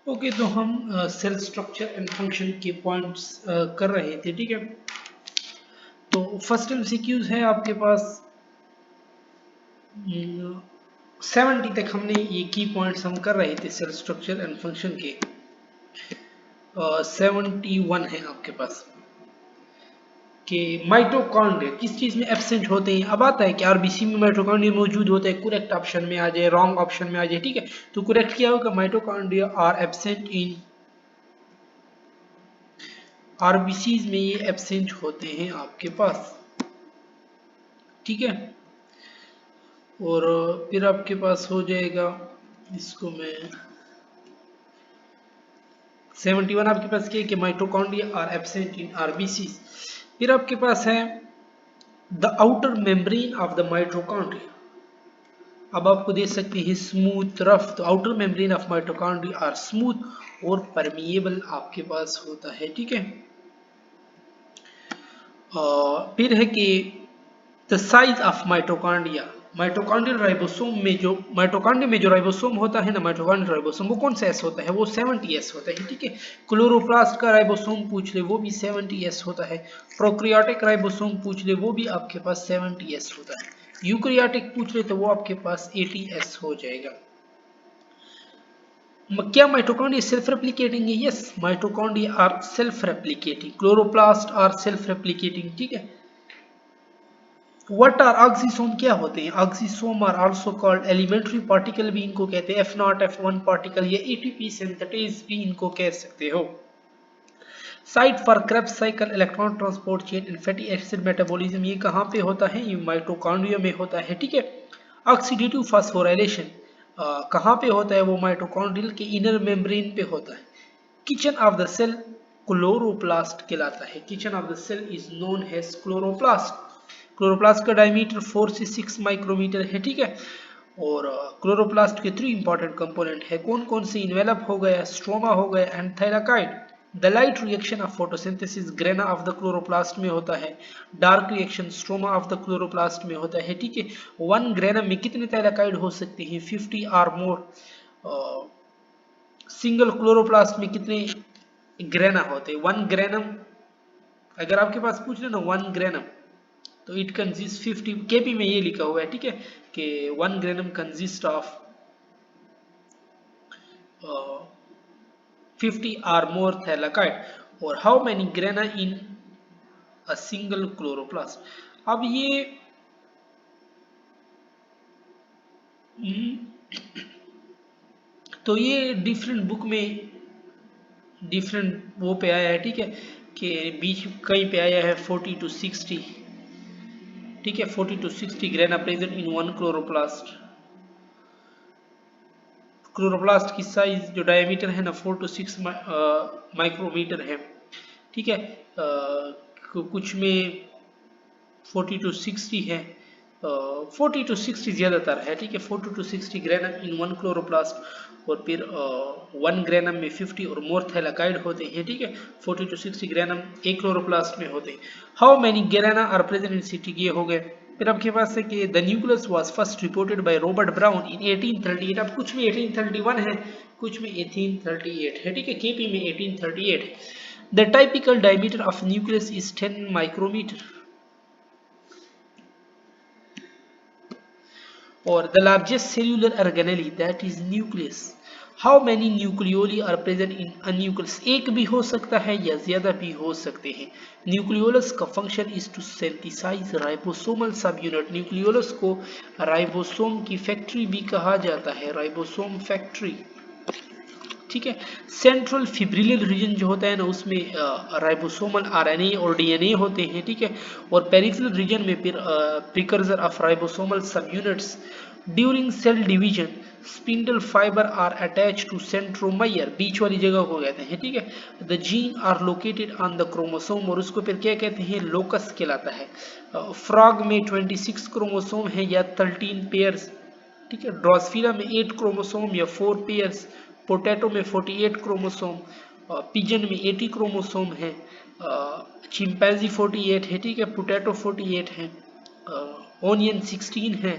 Okay, तो हम cell structure and function के पॉइंट्स कर रहे थे, ठीक है। तो फर्स्ट एमसीक्यूज है आपके पास 70 तक हमने ये की पॉइंट्स हम कर रहे थे सेल स्ट्रक्चर एंड फंक्शन के। 71 है आपके पास कि माइटोकॉन्ड्रिया किस चीज में एब्सेंट होते हैं। अब आता है कि आरबीसी में माइटोकॉन्ड्रिया मौजूद होते हैं, करेक्ट ऑप्शन में आ जाए, रॉन्ग ऑप्शन में आ जाए, ठीक है। तो करेक्ट क्या होगा, mitochondria are absent in RBCs में, ये एब्सेंट होते हैं आपके पास, ठीक है। और फिर आपके पास हो जाएगा, इसको मैं 71 आपके पास क्या है कि mitochondria are absent in RBCs. फिर आपके पास है the outer membrane of the mitochondria. अब आपको दे सकते हैं स्मूथ, रफ। तो outer membrane of mitochondria are smooth और परमिएबल आपके पास होता है, ठीक है। फिर है कि the size of mitochondria, mitochondrial ribosome में जो माइटोकॉन्ड्रिया में जो राइबोसोम होता है ना, माइटोकॉन्ड्रियल राइबोसोम, वो कौन सा एस होता है, वो 70s होता है, ठीक है। क्लोरोप्लास्ट का राइबोसोम पूछ ले वो भी 70s होता है। प्रोक्रियाटिक राइबोसोम पूछ ले वो भी आपके पास 70s होता है। यूकैरियोटिक पूछ ले तो वो आपके पास 80s हो जाएगा। क्या माइटोकॉन्ड्रिया सेल्फ रेप्लिकेटिंग है? Yes, mitochondria are self replicating, chloroplast are self replicating, ठीक है। व्हाट आर ऑक्सीसोम, क्या होते हैं? Oxysome are also called elementary particle भी इनको कहते हैं, F0 F1 पार्टिकल या एटीपी सिंथेटेज भी इनको कह सकते हो। Site for Krebs cycle, electron transport chain and fatty acid metabolism, ये कहाँ पे होता है? ये माइटोकॉन्ड्रिया में होता है, ठीक है। ऑक्सीडेटिव फास्फोराइलेशन कहाँ पे होता है? वो माइटोकॉन्ड्रियल के इनर मेम्ब्रेन पे होता है। Kitchen of the cell chloroplast कहलाता है। Kitchen of the cell is known as chloroplast. Chloroplast का डायमीटर 4 से 6 माइक्रोमीटर है, ठीक है। और क्लोरोप्लास्ट के 3 इंपॉर्टेंट कंपोनेंट है, कौन कौन से? इन्वेलप हो गया, स्ट्रोमा हो गया and thylakoid. The light reaction of photosynthesis grana of the chloroplast में होता है। Dark reaction stroma of the chloroplast में होता है, ठीक है। 1 ग्रेनम में कितने थाइलाकाइड हो सकते हैं? 50 और मोर। सिंगल क्लोरोप्लास्ट में कितने ग्रेना होते हैं? 1 ग्रेनम, अगर आपके पास पूछ रहे ना 1 ग्रेनम, तो इट कंसिस्ट 50, केपी में ये लिखा हुआ है, ठीक है, कि 1 granum consist of 50 or more thalakite और how many grana in a single chloroplast. अब ये तो ये डिफरेंट बुक में डिफरेंट वो पे आया है, ठीक है, कि बीच कहीं पे आया है 40 to 60, ठीक है, 40 to 60 grana present in 1 chloroplast. Chloroplast की साइज जो डायमीटर है ना 4 to 6 माइक्रोमीटर है, ठीक है। कुछ में 40 to 60 है, 40 to 60 ज़्यादातर है, ठीक है। 40 to 60 ग्रेनम इन 1 क्लोरोप्लास्ट और फिर 1 ग्रेनम में 50 और मोर थैलाकाइड होते हैं, ठीक है। 40 to 60 ग्रेनम एक क्लोरोप्लास्ट में होते हैं। How many grana are present in city, ये हो गए। फिर आपके पास है कि the nucleus was first reported by Robert Brown in 1838। अब कुछ में 1831 है, कुछ में 1838 है, ठीक है। केपी में 1838 है। The typical diameter of nucleus is 10 micrometre or the largest cellular organelle that is nucleus. How many nucleoli are present in a nucleus? एक भी हो सकता है या ज्यादा भी हो सकते हैं। न्यूक्लियोलस का function is to synthesize ribosomal subunit. Nucleolus को राइबोसोम की फैक्ट्री भी कहा जाता है, राइबोसोम फैक्ट्री, ठीक है। सेंट्रल फिब्रिलर रीजन जो होता है ना, उसमें राइबोसोमल आरएनए और डीएनए होते हैं, ठीक है। और पेरिफेरल रीजन में फिर precursor of ribosomal sub units. During cell division spindle fibre are attach to centromere, बीच वाली जगह को कहते हैं, ठीक है। The gene are located on the chromosome और उसको फिर क्या कहते हैं? लोकस कहलाता है। फ्रॉग में 26 क्रोमोसोम है या 13 पेयर्स, ठीक है। ड्रोसफिला में 8 क्रोमोसोम या 4 पेयर्स। पोटैटो में 48 क्रोमोसोम, पिजन में 80 क्रोमोसोम है, चिंपैंजी 48 है, ठीक है। पोटैटो 48 है, ओनियन 16 है,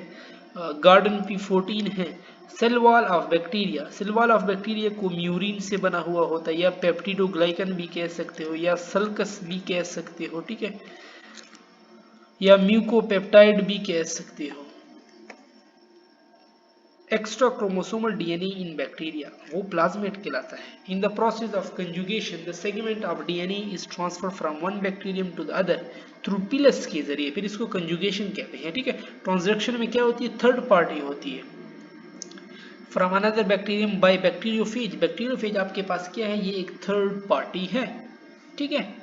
गार्डन पी 14 है, cell wall of bacteria, cell wall of bacteria को म्यूरिन से बना हुआ होता है, या पेप्टिडोग्लाइकन भी कह सकते हो, या सल्कस भी कह सकते हो, ठीक है, या म्यूकोपेप्टाइड भी कह सकते हो। Extra chromosomal DNA in bacteria वो प्लाज्मेट कहलाता है। In the process of conjugation the segment of DNA is transfer from one bacterium to the other through pilus के जरिए, फिर इसको कंजुगेशन कहते हैं, ठीक है। ट्रांजैक्शन में क्या होती है, थर्ड पार्टी होती है। From another bacterium by bacteriophage, bacteriophage आपके पास क्या है, ये एक थर्ड पार्टी है, ठीक है।